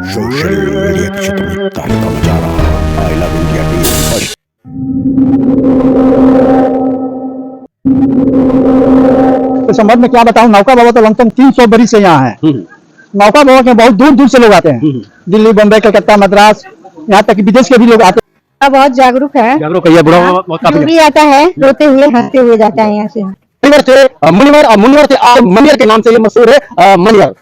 Social media की छत में तहलका मचा रहा I love India team first. तो संबंध में क्या बताऊं, नौका बाबा तो लमसम 300 बरी से यहाँ है। नौका बाबा के बहुत दूर दूर से लोग आते हैं, दिल्ली, बम्बई, कलकत्ता, मद्रास, यहाँ तक कि विदेश के भी लोग आते हैं। बहुत जागरूक है, जो भी आता है रोते हुए हंसते हुए जाता है यहाँ से। मनियर के नाम से ये मशहूर है मनियर।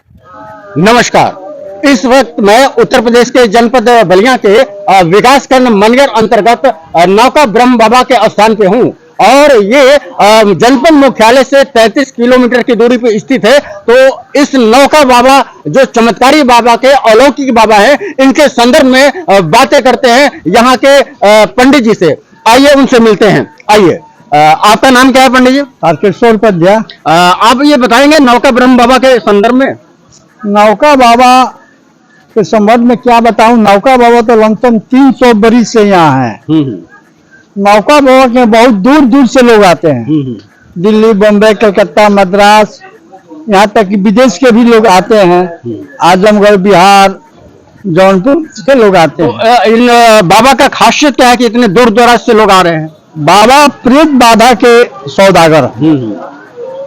नमस्कार, इस वक्त मैं उत्तर प्रदेश के जनपद बलिया के विकासखंड मनियर अंतर्गत नौका ब्रह्म बाबा के स्थान पे हूँ और ये जनपद मुख्यालय से 33 किलोमीटर की दूरी पे स्थित है। तो इस नौका बाबा जो चमत्कारी बाबा के अलौकिक बाबा हैं, इनके संदर्भ में बातें करते हैं यहाँ के पंडित जी से। आइए उनसे मिलते हैं। आइए, आपका नाम क्या है पंडित जी? तारकेश्वर उपाध्याय। आप ये बताएंगे नौका ब्रह्म बाबा के संदर्भ में? नौका बाबा के संबंध में क्या बताऊं, नौका बाबा तो लमसम 300 बरी से यहाँ है। नौका बाबा के बहुत दूर दूर से लोग आते हैं, दिल्ली, बम्बई, कलकत्ता, मद्रास, यहाँ तक कि विदेश के भी लोग आते हैं। आजमगढ़, बिहार, जौनपुर से लोग आते हैं। तो इन बाबा का खासियत क्या है कि इतने दूर दराज से लोग आ रहे हैं? बाबा प्रेत बाधा के सौदागर,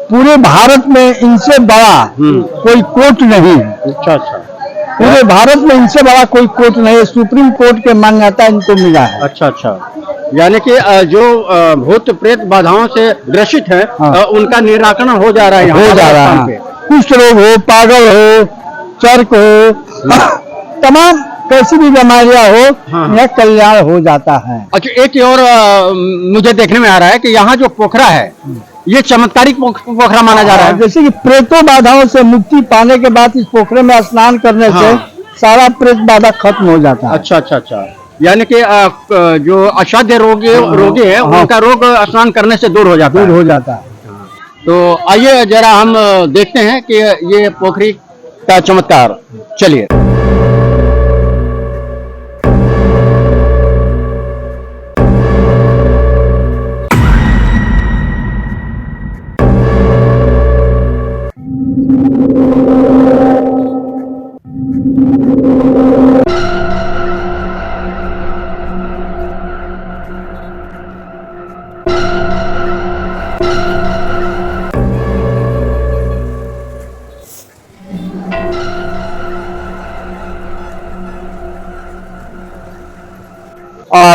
पूरे भारत में इनसे बड़ा कोई कोर्ट नहीं है। अच्छा अच्छा, पूरे भारत में इनसे बड़ा कोई कोर्ट नहीं है। सुप्रीम कोर्ट के मान्यता इनको मिला है। अच्छा अच्छा, यानी कि जो भूत प्रेत बाधाओं से ग्रसित है, उनका निराकरण हो जा रहा है, हो जा रहा है। कुष्ठ रोग हो, पागल हो, चर्क हो, तमाम कैसी भी बीमारियां हो, यह कल्याण हो जाता है। अच्छा, एक और मुझे देखने में आ रहा है कि यहाँ जो पोखरा है, ये चमत्कारिक पोखरा माना जा रहा है। जैसे कि प्रेतों बाधाओं से मुक्ति पाने के बाद इस पोखरे में स्नान करने से सारा प्रेत बाधा खत्म हो जाता है। अच्छा अच्छा अच्छा, यानी कि जो असाध्य रोगी है, उनका रोग स्नान करने से दूर हो जाता है। तो आइए जरा हम देखते हैं कि ये पोखरी का चमत्कार। चलिए।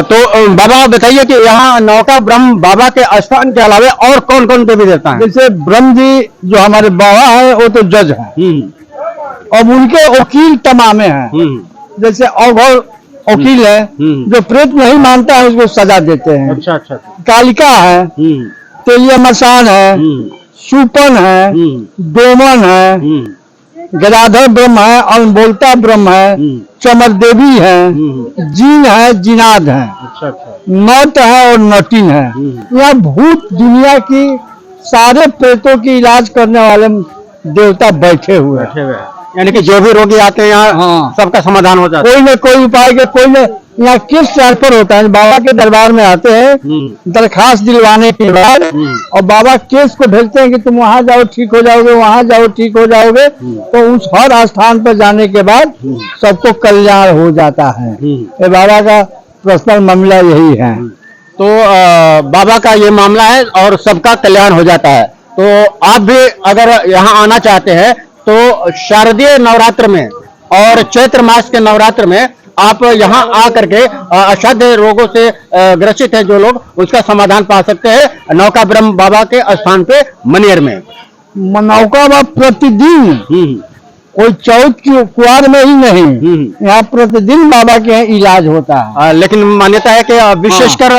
तो बाबा बताइए कि यहाँ नौका ब्रह्म बाबा के स्थान के अलावा और कौन कौन देवी देवता हैं? जैसे ब्रह्म जी जो हमारे बाबा है, वो तो जज है और उनके वकील तमामे हैं। जैसे अघोर वकील है, जो प्रेत नहीं मानता है उसको सजा देते हैं। अच्छा अच्छा। कालिका है, तेलिया मसान है, सुपन है, डोमन है, गदाधर ब्रह्म है, अनबोलता ब्रह्म है, चमर देवी है, जीन है, जिनाद है, नट है और नटिन है। यह भूत दुनिया की सारे प्रेतों की इलाज करने वाले देवता बैठे हुए हैं। यानी कि जो भी रोगी आते हैं यहाँ, सबका समाधान हो जाता है। कोई न कोई उपाय के, कोई न यहाँ किस ट्रांसफर होता है। बाबा के दरबार में आते हैं दरखास्त दिलवाने के बाद, और बाबा केस को भेजते हैं कि तुम वहां जाओ ठीक हो जाओगे, वहां जाओ ठीक हो जाओगे। तो उस हर स्थान पर जाने के बाद सबको कल्याण हो जाता है। ये बाबा का पर्सनल मामला यही है। तो बाबा का ये मामला है और सबका कल्याण हो जाता है। तो आप भी अगर यहाँ आना चाहते हैं तो शारदीय नवरात्र में और चैत्र मास के नवरात्र में आप यहाँ आकर के असाध्य रोगों से ग्रसित है जो लोग, उसका समाधान पा सकते हैं नौका ब्रह्म बाबा के स्थान पे मनियर में। नौका बाबा प्रतिदिन कोई चौथ की कुआर में ही नहीं, यहाँ प्रतिदिन बाबा के यहाँ इलाज होता है। लेकिन मान्यता है कि विशेषकर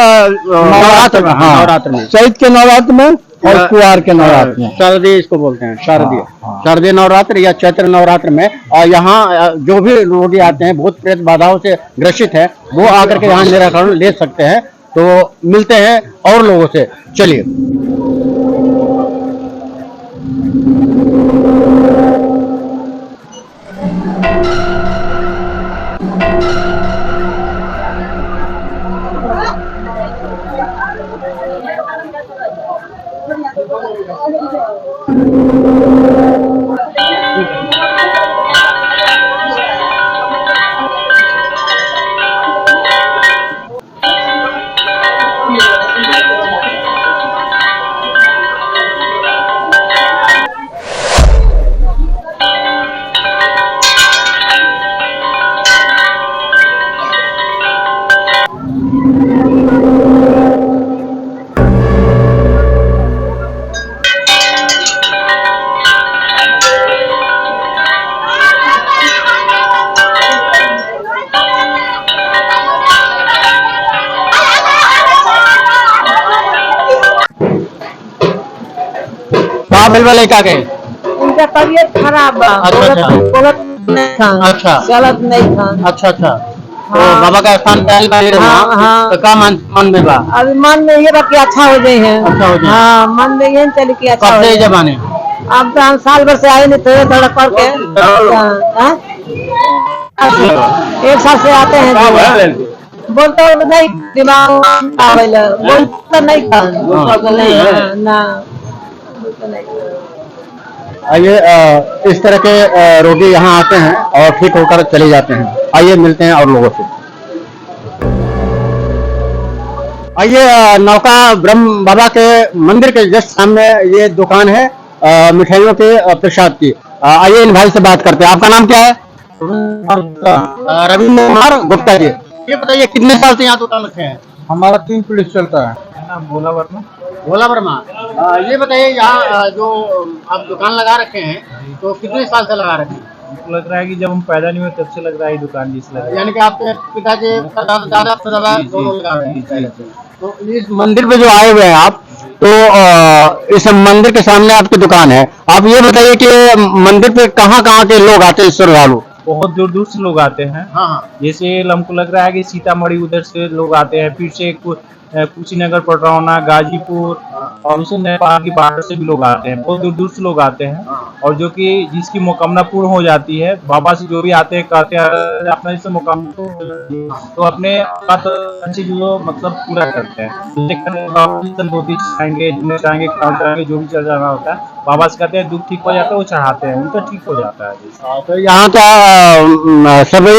नवरात्र में, चैत के नवरात्र में और कुआर के नवरात्र में, शारदीय इसको बोलते हैं, शारदीय नवरात्र या चैत्र नवरात्र में यहाँ जो भी रोगी आते हैं भूत प्रेत बाधाओं से ग्रसित है, वो आकर के यहाँ निराकरण ले सकते हैं। तो मिलते हैं और लोगों से। चलिए। शामिल वाले क्या गए? उनका तबीयत खराब बा। अच्छा, अच्छा। बोलत नहीं खान। अच्छा। चलत नहीं खान। अच्छा अच्छा। तो हाँ। बाबा का स्थान पे आयल बा हाँ, हाँ। तो का मन में बा? अभी मन में ये बा कि अच्छा हो जाए हैं। अच्छा हो जाए। हाँ, मन में ये चले कि अच्छा कब हो से जाए। जब आने? अब तो हम साल भर से आए नहीं थे थोड़ा करके। हाँ? एक साल से आते हैं जो। बोलते हो नहीं दिमाग आवेला। बोलता नहीं खान। नहीं, हाँ, ना बोलता नहीं। आइए इस तरह के रोगी यहाँ आते हैं और ठीक होकर चले जाते हैं। आइए मिलते हैं और लोगों से। आइए नौका ब्रह्म बाबा के मंदिर के जस्ट सामने ये दुकान है मिठाइयों के प्रसाद की। आइए इन भाई से बात करते हैं। आपका नाम क्या है? रविंद्र कुमार गुप्ता जी। ये बताइए कितने साल से यहाँ दुकान रखे हैं? हमारा 3 पुलिस चलता है। भोला वर्मा। ये बताइए यहाँ जो आप दुकान लगा रखे हैं तो कितने साल से लगा रखे हैं? हमको लग रहा है कि जब हम पैदा नहीं हुए तब से लग रहा है ये दुकान जिस लग रहा यानी कि आपके पिताजी दादा दोनों लगा रहे हैं पहले से। है। तो इस मंदिर पे जो आए हुए हैं आप तो इस मंदिर के सामने आपकी दुकान है। आप ये बताइए कि मंदिर पे कहाँ कहाँ के लोग आते हैं श्रद्धालु? बहुत दूर दूर से लोग आते हैं। हाँ हाँ। जैसे हमको लग रहा है कि सीतामढ़ी उधर से लोग आते हैं, फिर से कुशीनगर, पटरौना, गाजीपुर और उसे नेपाल की बॉर्डर से भी लोग आते हैं। बहुत दूर दूर से लोग आते हैं और जो कि जिसकी मनोकामना पूर्ण हो जाती है, बाबा से जो भी आते हैं कहते हैं अपना जैसे मनोकामना तो अपने बात अच्छी जो मतलब पूरा करते हैं। धोती चढ़ाएंगे, जुम्मे चढ़ाएंगे, काम चढ़ाएंगे, जो भी चल जाना होता है बाबा से कहते हैं दुख ठीक हो जाता है, वो चढ़ाते हैं, उनका ठीक हो जाता है। तो यहाँ का सभी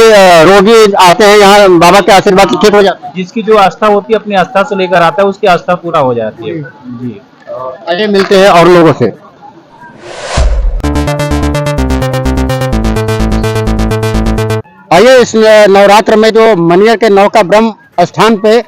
रोगी आते हैं यहाँ बाबा के आशीर्वाद से ठीक हो जाते हैं। जिसकी जो आस्था होती है अपनी आस्था से लेकर आता है, उसकी आस्था पूरा हो जाती है जी। आइए मिलते हैं और लोगों से। आइए इस नवरात्र में जो मनियर के नौका ब्रह्म स्थान पे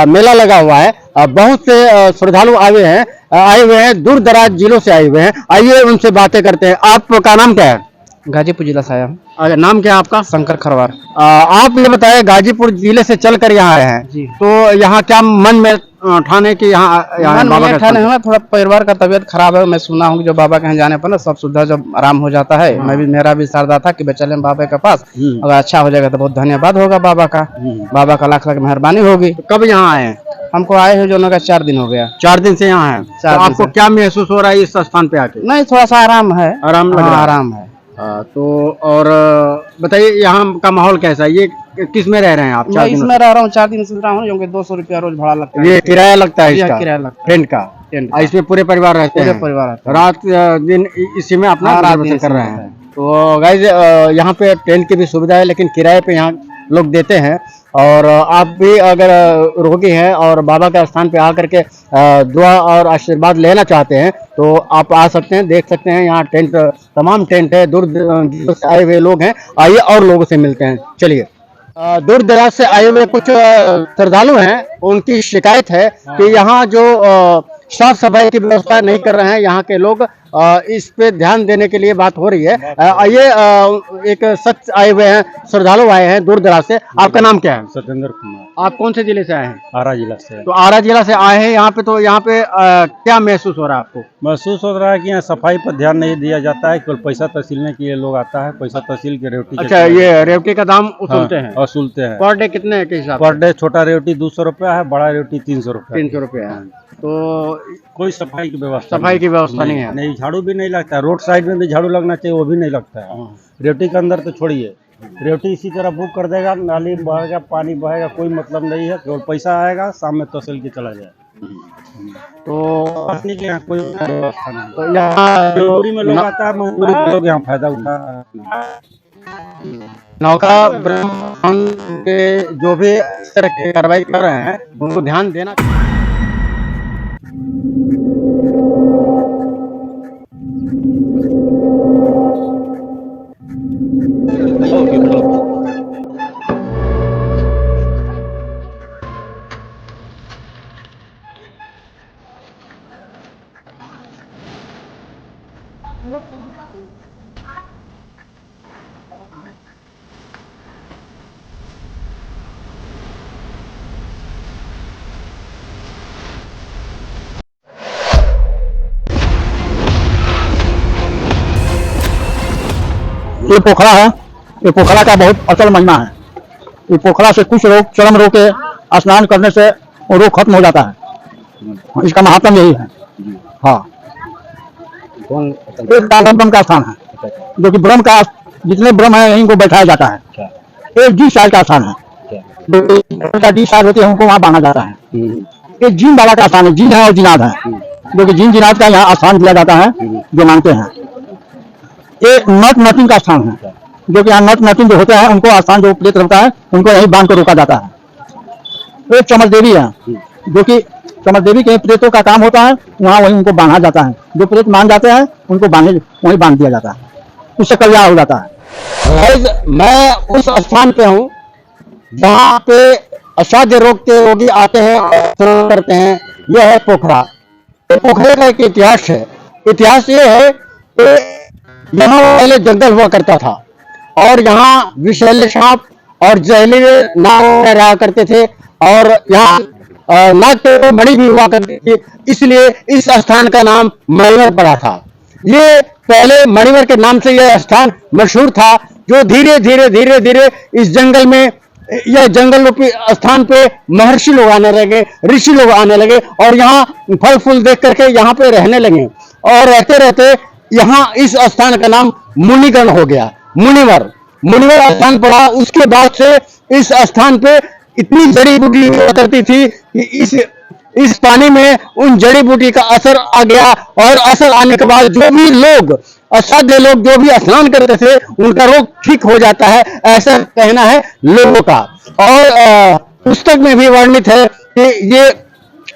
मेला लगा हुआ है, बहुत से श्रद्धालु आए हुए हैं, दूर दराज जिलों से आए हुए हैं। आइए उनसे बातें करते हैं। आपका नाम क्या है? गाजीपुर जिला से आया हूँ। अच्छा, नाम क्या है आपका? शंकर खरवार। आप ये बताए गाजीपुर जिले से चल कर यहाँ आए हैं जी। तो यहाँ क्या मन में ठाने की यहाँ मन बाबा में का ठाने हुआ थोड़ा परिवार का तबीयत खराब है। मैं सुना हूँ कि जो बाबा के यहाँ जाने पर ना सब सुविधा जब आराम हो जाता है। मैं भी मेरा भी श्रद्धा था कि चले बाबा के पास, अगर अच्छा हो जाएगा तो बहुत धन्यवाद होगा बाबा का। बाबा का लाख लाख मेहरबानी होगी। तो कब यहाँ आए हैं? हमको आए हैं जो 4 दिन हो गया। 4 दिन से यहाँ है। तो आपको क्या महसूस हो रहा है इस स्थान पे आके? नहीं, थोड़ा सा आराम है। आराम लग रहा है? आराम है। तो और बताइए यहाँ का माहौल कैसा है? ये किस में रह रहे हैं आप? 4 मैं दिन इसमें रह रहा हूँ, 4 दिन से रहा हूँ, क्योंकि 200 रुपया रोज भाड़ा लगता है। ये किराया लगता है इसका? किराया लगता है। टेंट का? इसमें पूरे परिवार रहते हैं? पूरे परिवार रहते हैं। रात दिन इसी में अपना रात गुजर दिन कर रहे इसी में हैं। तो गाइज यहाँ पे टेंट की भी सुविधा है, लेकिन किराए पे यहाँ लोग देते हैं। और आप भी अगर रोगी हैं और बाबा के स्थान पे आकर के दुआ और आशीर्वाद लेना चाहते हैं तो आप आ सकते हैं, देख सकते हैं। यहाँ टेंट, तमाम टेंट है, दूर दराज से आए हुए लोग हैं। आइए और लोगों से मिलते हैं, चलिए। दूर दराज से आए हुए कुछ श्रद्धालु हैं, उनकी शिकायत है कि यहाँ जो साफ सफाई की व्यवस्था नहीं कर रहे हैं यहाँ के लोग। इस पे ध्यान देने के लिए बात हो रही है। आइए एक शख्स आए हुए हैं, श्रद्धालु आए हैं दूर दराज से। आपका नाम क्या है? सत्येंद्र कुमार, आप कौन से जिले से आए हैं? आरा जिला से। तो आरा जिला से आए हैं यहाँ पे। तो यहाँ पे क्या महसूस हो रहा है आपको? महसूस हो रहा है कि यहाँ सफाई पर ध्यान नहीं दिया जाता है, केवल पैसा तहसीलने के लिए लोग आता है, पैसा तहसील के रेवटी। अच्छा, ये रेवटी का दाम वसूलते हैं? वसूलते हैं। पर डे कितने के हिसाब? पर डे छोटा रेवटी 200 रुपया है, बड़ा रेवटी 300 रुपया। 300 रुपया है। तो कोई सफाई की व्यवस्था नहीं है। नहीं, झाड़ू भी नहीं लगता है। रोड साइड में भी झाड़ू लगना चाहिए, वो भी नहीं लगता है। रेवटी के अंदर तो छोड़िए, रेवटी इसी तरह बुक कर देगा, नाली बहेगा, पानी बहेगा, कोई मतलब नहीं है, केवल पैसा आएगा, शाम में तहसील के चला जाए। तो अपने के यहाँ कोई व्यवस्था नहीं। तो यहाँ मजबूरी में लोग आता है, मजबूरी में लोग यहाँ फायदा उठा। नौका ब्रह्म के जो भी इस तरह की कार्रवाई कर रहे हैं उनको ध्यान देना। ये पोखरा है, ये पोखरा का बहुत अचल महिमा है। ये पोखरा से कुछ रोग, चरम रोग के स्नान करने से वो रोग खत्म हो जाता है। इसका महात्म यही है। हाँ, कौन एक कालम ब्रह्म का स्थान है, जो कि ब्रह्म का जितने ब्रह्म है यहीं को बैठाया जाता है। एक जी साल का स्थान है, जो जी साल होते हैं उनको वहाँ बांधा जाता है। एक जीन बाबा का स्थान है, जीन है और जिनाद है, जो कि जीन जिनाद का यहाँ स्थान दिया जाता है जो मानते हैं। एक नट नटिंग का स्थान है, जो कि यहाँ नट नटिंग जो होते हैं उनको स्थान जो प्रेत रहता है उनको यहीं बांध कर रोका जाता है। एक चमर देवी है, जो कि चमर देवी के प्रेतों का काम होता है, वहाँ वहीं उनको बांधा जाता है। जो प्रेत मान जाते हैं उनको वहीं बांध दिया जाता है, उससे कल्याण हो जाता है। गाइस, मैं उस स्थान पे हूँ जहाँ पे असाध्य रोग के रोगी आते हैं और स्नान करते हैं। यह है पोखरा। पोखरे का एक इतिहास है। इतिहास ये है कि यहाँ पहले जंगल हुआ करता था और यहाँ विषैले सांप और जहरीले नाग रहा करते थे और यहाँ नाग के मणि भी हुआ करती थी, इसलिए इस स्थान का नाम मणिवर पड़ा था। ये पहले मणिवर के नाम से यह स्थान मशहूर था, जो धीरे धीरे इस जंगल में, यह जंगल रूपी स्थान पे महर्षि लोग आने लगे, ऋषि लोग आने लगे और यहाँ फल फूल देख करके यहाँ पे रहने लगे और रहते रहते यहाँ इस स्थान का नाम मुनिगण हो गया। मुनिवर स्थान पड़ा। उसके बाद से इस स्थान पे इतनी जड़ी बूटी हुआ करती थी कि इस पानी में उन जड़ी बूटी का असर आ गया और असर आने के बाद जो भी लोग, असाध्य लोग जो भी स्नान करते थे उनका रोग ठीक हो जाता है, ऐसा कहना है लोगों का। और पुस्तक में भी वर्णित है कि ये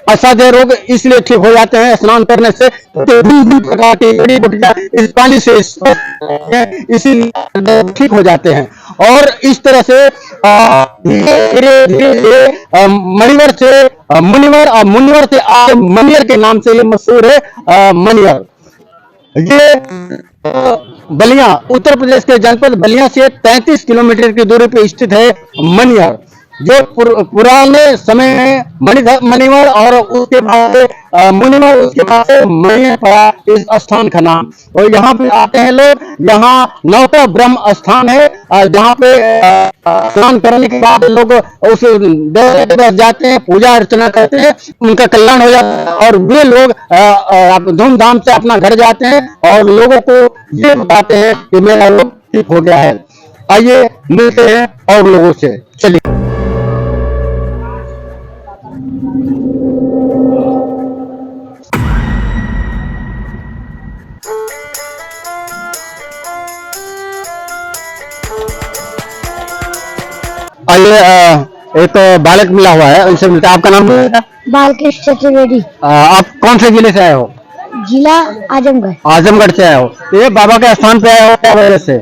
असाध्य रोग इसलिए ठीक हो जाते हैं स्नान करने से, तो विभिन्न प्रकार की जड़ी बूटियां इस पानी से इसीलिए ठीक हो जाते हैं। और इस तरह से धीरे मणिवर से मुनिवर और मुनिवर से आज मनियर के नाम से ये मशहूर है मनियर। ये बलिया, उत्तर प्रदेश के जनपद बलिया से 33 किलोमीटर की दूरी पर स्थित है मनियर, जो पुराने समय में मणिवर और उसके बाद मुनिवर, उसके बाद मणियर पड़ा इस स्थान का नाम। और यहाँ पे आते हैं लोग। यहाँ नौका ब्रह्म स्थान है, जहाँ पे स्नान करने के बाद लोग उस देव जाते हैं, पूजा अर्चना करते हैं, उनका कल्याण हो जाता है और वे लोग धूमधाम से अपना घर जाते हैं और लोगों को ये बताते हैं कि मेरा रोग ठीक हो गया है। आइए मिलते हैं और लोगों से, चलिए। आइए, एक बालक मिला हुआ है, उनसे मिलता है। आपका नाम क्या है? बालकृष्ण चतुर्वेदी। आप कौन से जिले से आए हो? जिला आजमगढ़। आजमगढ़ से आए हो। तो ये बाबा के स्थान पे आए हो क्या वजह से?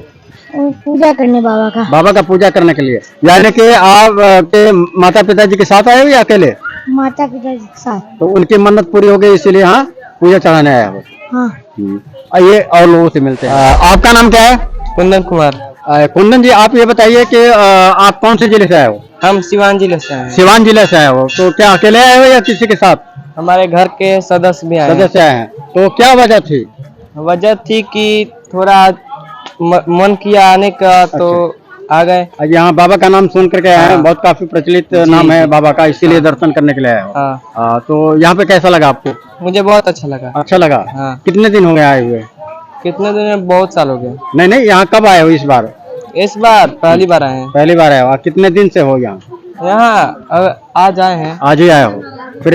पूजा करने बाबा का पूजा करने के लिए। यानी कि आप के माता पिताजी के साथ आए हो या अकेले? माता पिता के साथ। तो उनकी मन्नत पूरी हो गई इसीलिए यहाँ पूजा चढ़ाने आया हो। हाँ। आइए और लोगों से मिलते हैं। आपका नाम क्या है? कुंदन कुमार। कुंदन जी, आप ये बताइए कि आप कौन से जिले से आए हो? हम सिवान जिले से हैं। सिवान जिले से आए हो। तो क्या अकेले आए हो या किसी के साथ? हमारे घर के सदस्य भी आए हैं। सदस्य आए हैं। तो क्या वजह थी? वजह थी कि थोड़ा मन किया आने का, तो आ गए। यहाँ बाबा का नाम सुन करके आए हैं। हाँ। बहुत काफी प्रचलित नाम है बाबा का, इसीलिए दर्शन करने के लिए आए हो। हाँ। तो यहाँ पे कैसा लगा आपको? मुझे बहुत अच्छा लगा। अच्छा लगा। हाँ। कितने दिन हो गए आए हुए? कितने दिन में? बहुत साल हो गए। नहीं, यहाँ कब आए हो इस बार? इस बार पहली बार आए हैं। पहली बार आए हो। कितने दिन से हो यहाँ? आज आए हैं। आज ही आए हो। फिर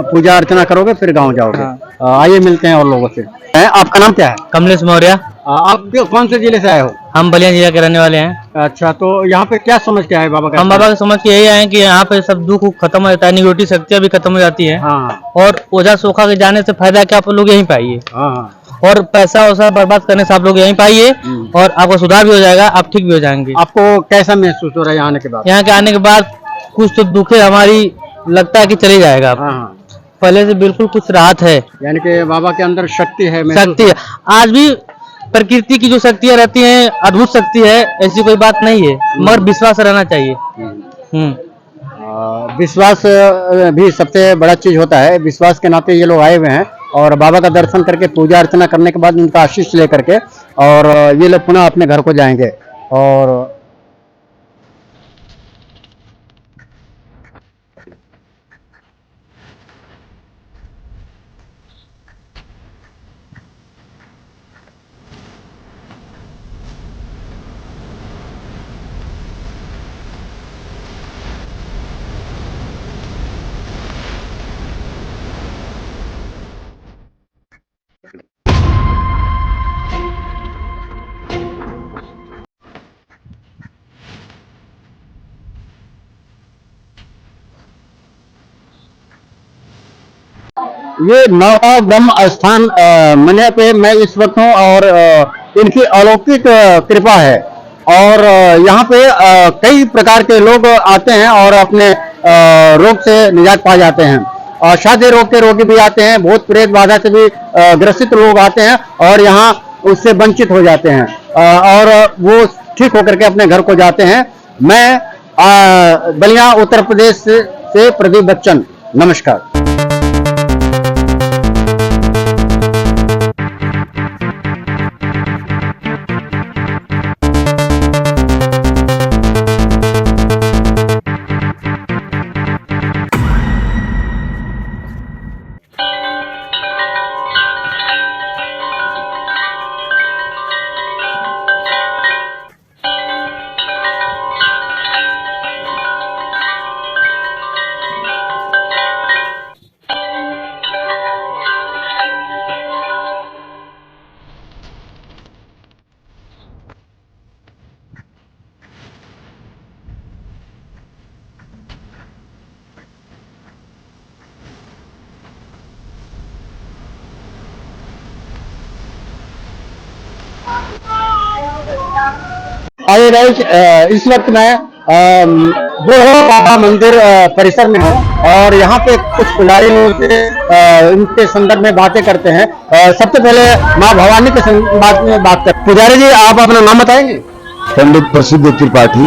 पूजा अर्चना करोगे फिर गाँव जाओगे। हाँ। आइए मिलते हैं और लोगों से। आपका नाम क्या है? कमलेश मौर्य। आप कौन से जिले से आए हो? हम बलिया जिला के रहने वाले हैं। अच्छा, तो यहाँ पे क्या समझ के आए बाबा का? हम बाबा के समझ के यही आए कि यहाँ पे सब दुख खत्म हो जाता है, निगेटिव शक्तियाँ भी खत्म हो जाती है। हाँ। और ओझा सोखा के जाने से फायदा क्या, आप लोग यहीं पाइए। हाँ। और पैसा वैसा बर्बाद करने से आप लोग यहीं पाइए और आपको सुधार भी हो जाएगा, आप ठीक भी हो जाएंगे। आपको कैसा महसूस हो रहा है यहाँ आने के बाद? यहाँ के आने के बाद कुछ तो दुखे हमारी लगता है कि चली जाएगा। हाँ। पहले से बिल्कुल कुछ राहत है। यानी कि बाबा के अंदर शक्ति है। शक्ति है। आज भी प्रकृति की जो शक्तियाँ रहती हैं अद्भुत शक्ति है, ऐसी कोई बात नहीं है, मगर विश्वास रहना चाहिए। विश्वास भी सबसे बड़ा चीज होता है। विश्वास के नाते ये लोग आए हुए हैं और बाबा का दर्शन करके पूजा अर्चना करने के बाद उनका आशीष लेकर के और ये लोग पुनः अपने घर को जाएंगे। और ये नौका ब्रह्म स्थान मन्या पे मैं इस वक्त हूँ और इनकी अलौकिक कृपा है। और यहाँ पे कई प्रकार के लोग आते हैं और अपने रोग से निजात पा जाते हैं। और शादी रोग के रोगी भी आते हैं, भूत प्रेत बाधा से भी ग्रसित लोग आते हैं और यहाँ उससे वंचित हो जाते हैं और वो ठीक होकर के अपने घर को जाते हैं। मैं बलिया उत्तर प्रदेश से प्रदीप बच्चन, नमस्कार। आइए गाइस, इस वक्त मैं बुढ़वा बाबा मंदिर परिसर में हूँ और यहाँ पे कुछ पुजारी लोग से इनके संदर्भ में बातें करते हैं। सबसे पहले माँ भवानी के बात कर। पुजारी जी, आप अपना नाम बताएंगे? पंडित प्रसिद्ध त्रिपाठी।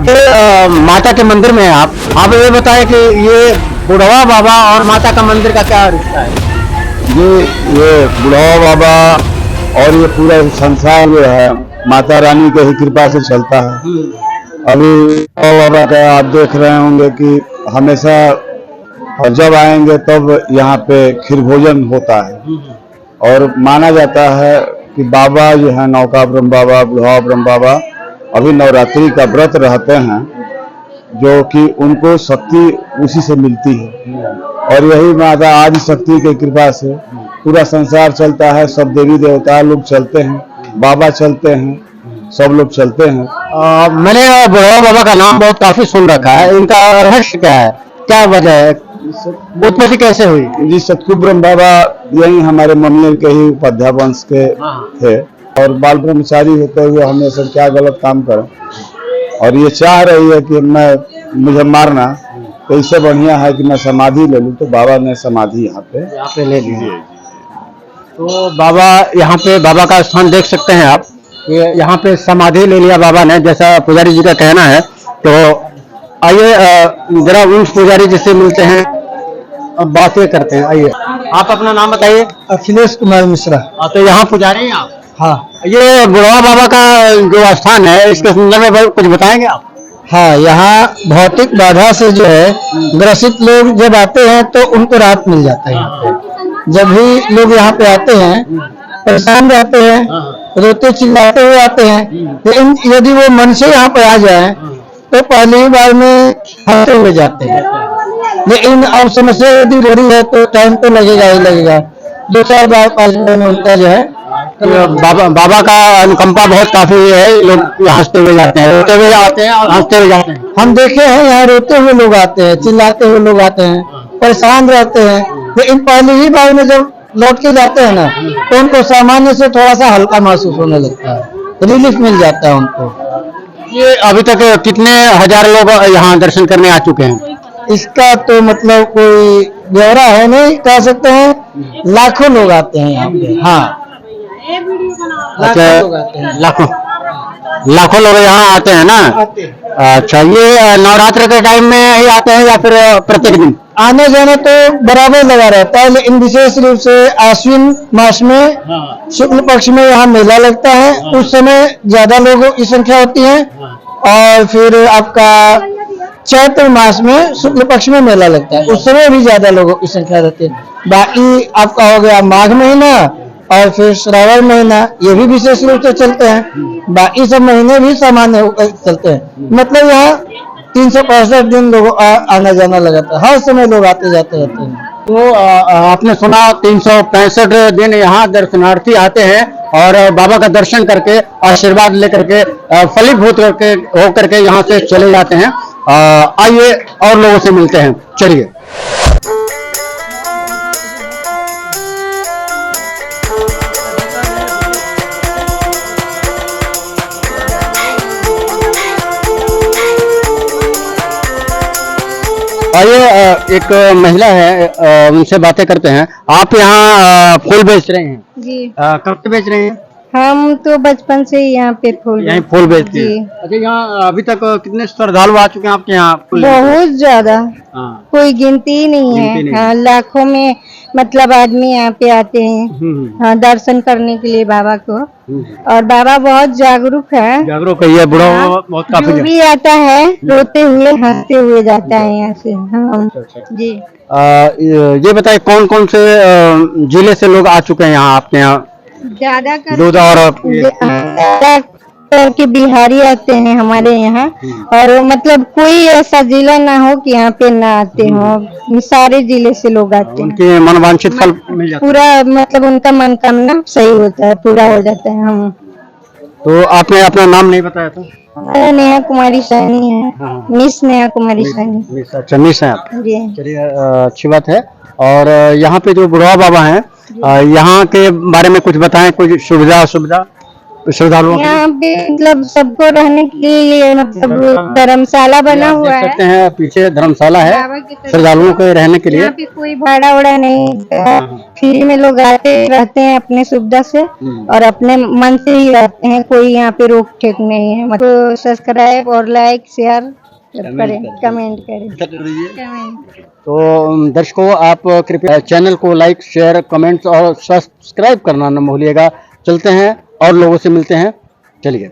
ये माता के मंदिर में हैं आप ये बताएं कि ये बुढ़वा बाबा और माता का मंदिर का क्या रिश्ता है? ये बुढ़वा बाबा और ये पूरा संसार जो है माता रानी के ही कृपा से चलता है। अभी बाबा का आप देख रहे होंगे कि हमेशा जब आएंगे तब यहाँ पे खीर भोजन होता है और माना जाता है कि बाबा जो है नौका ब्रह्म बाबा, बुढ़वा ब्रह्म बाबा अभी नवरात्रि का व्रत रहते हैं, जो कि उनको शक्ति उसी से मिलती है और यही माता आदि शक्ति की कृपा से पूरा संसार चलता है। सब देवी देवता लोग चलते हैं, बाबा चलते हैं, सब लोग चलते हैं। मैंने बुढ़वा बाबा का नाम बहुत काफी सुन रखा है, इनका रहस्य क्या है, क्या वजह है, उत्पत्ति कैसे हुई? जी, सतगुरु ब्रह्म बाबा यही हमारे मम्मी के ही उपाध्याय वंश के थे और बाल ब्रह्मचारी होते हुए हमने सब क्या गलत काम करें और ये चाह रही है कि मुझे मारना, तो इससे बढ़िया है कि मैं समाधि ले लूं। तो बाबा ने समाधि यहाँ पे ले ली। तो बाबा यहाँ पे बाबा का स्थान देख सकते हैं आप, यहाँ पे समाधि ले लिया बाबा ने, जैसा पुजारी जी का कहना है। तो आइए जरा उन पुजारी जी से मिलते हैं, अब बातें करते हैं। आइए, आप अपना नाम बताइए। अखिलेश कुमार मिश्रा। तो यहाँ पुजारी हैं आप? हाँ। ये बुढ़वा बाबा का जो स्थान है, इसके संदर्भ में कुछ बताएंगे आप? हाँ, यहाँ भौतिक बाधा से जो है ग्रसित लोग जब आते हैं तो उनको राहत मिल जाता है। यहाँ पे जब भी लोग यहाँ पे आते हैं, परेशान रहते हैं, रोते चिल्लाते हुए आते हैं, लेकिन यदि वो मन से यहाँ पे आ जाए तो पहली बार में हंसते हुए जाते हैं। लेकिन अब समस्या यदि हो रही है तो टाइम तो लगेगा ही लगेगा, 2-4 बार में उनका जो है तो बाबा का अनुकंपा बहुत काफी है। लोग हंसते हुए जाते हैं, रोते हुए आते हैं और हंसते हुए जाते हैं। हम देखे हैं यहाँ रोते हुए लोग आते हैं, चिल्लाते हुए लोग आते हैं, परेशान रहते हैं, लेकिन पहली ही बार में जब लौट के जाते हैं ना तो उनको सामान्य से थोड़ा सा हल्का महसूस होने लगता है, रिलीफ मिल जाता है उनको। ये अभी तक कितने हजार लोग यहाँ दर्शन करने आ चुके हैं? इसका तो मतलब कोई ब्यौरा है नहीं, कह सकते हैं लाखों लोग आते हैं यहाँ पे। हाँ, अच्छा, लाखों लोग यहाँ आते हैं ना? अच्छा, ये नवरात्र के टाइम में ही आते हैं या फिर प्रत्येक दिन? आने जाना तो बराबर लगा रहता है, लेकिन विशेष रूप से आश्विन मास में शुक्ल पक्ष में यहाँ मेला लगता है। उस समय ज्यादा लोगों की संख्या होती है। और फिर आपका चैत्र मास में शुक्ल पक्ष में मेला लगता है, उस समय भी ज्यादा लोगों की संख्या रहती है। बाकी आपका हो गया माघ महीना और फिर श्रावण महीना, ये भी विशेष रूप से चलते हैं। बाकी सब महीने भी सामान्य होकर चलते हैं। मतलब यहाँ 365 दिन लोगों आना जाना लगाता है, हर समय लोग आते जाते रहते हैं। तो आपने सुना 365 दिन यहाँ दर्शनार्थी आते हैं और बाबा का दर्शन करके आशीर्वाद लेकर के फलीभूत होकर के यहाँ से चले जाते हैं। आइए और लोगों से मिलते हैं, चलिए। आइए, एक महिला है, उनसे बातें करते हैं। आप यहाँ फूल बेच रहे हैं? जी, कब से बेच रहे हैं? हम तो बचपन से ही यहाँ पे फूल यहीं फूल बेचते जी। हैं? अच्छा, यहाँ अभी तक कितने श्रद्धालु आ चुके हैं आपके यहाँ फूल? बहुत ज्यादा, हाँ। कोई गिनती ही नहीं गिनती है। नहीं। हाँ, लाखों में मतलब आदमी यहाँ पे आते हैं, हाँ, दर्शन करने के लिए बाबा को। और बाबा बहुत जागरूक है, जागरूक है, ये बुढ़ा हाँ, बहुत काफी जो भी आता है रोते हुए हंसते हुए जाता है यहाँ से। हाँ जी। ये बताइए कौन कौन से जिले से लोग आ चुके हैं यहाँ आपके यहाँ? ज्यादा दूध और के बिहारी आते हैं हमारे यहाँ। और मतलब कोई ऐसा जिला ना हो कि यहाँ पे ना आते हो, सारे जिले से लोग आते हैं। उनके मनवांछित फल मिल जाते हैं। पूरा मतलब उनका मनोकामना सही होता है, पूरा हो जाता है। हम तो आपने अपना नाम नहीं बताया था? नेहा कुमारी सैनी है, हाँ। मिस नेहा कुमारी सैनी। अच्छा, मिस है आप? जी। चलिए, अच्छी बात है। और यहाँ पे जो बुढ़वा बाबा हैं, यहाँ के बारे में कुछ बताएं, कुछ सुविधा श्रद्धालुओं के लिए? यहाँ पे मतलब सबको रहने के लिए मतलब धर्मशाला बना आप हुआ देख है। सकते हैं, पीछे धर्मशाला है बाबा की तरफ श्रद्धालुओं के रहने के लिए। यहाँ पे कोई भाड़ा उड़ा नहीं, फ्री में लोग आते रहते हैं अपने सुविधा से और अपने मन से ही रहते हैं। कोई यहाँ पे रोक ठेक नहीं है। मतलब सब्सक्राइब और लाइक शेयर करें, कमेंट करें। तो दर्शकों, आप कृपया चैनल को लाइक, शेयर, कमेंट्स और सब्सक्राइब करना न भूलिएगा। चलते हैं और लोगों से मिलते हैं, चलिए।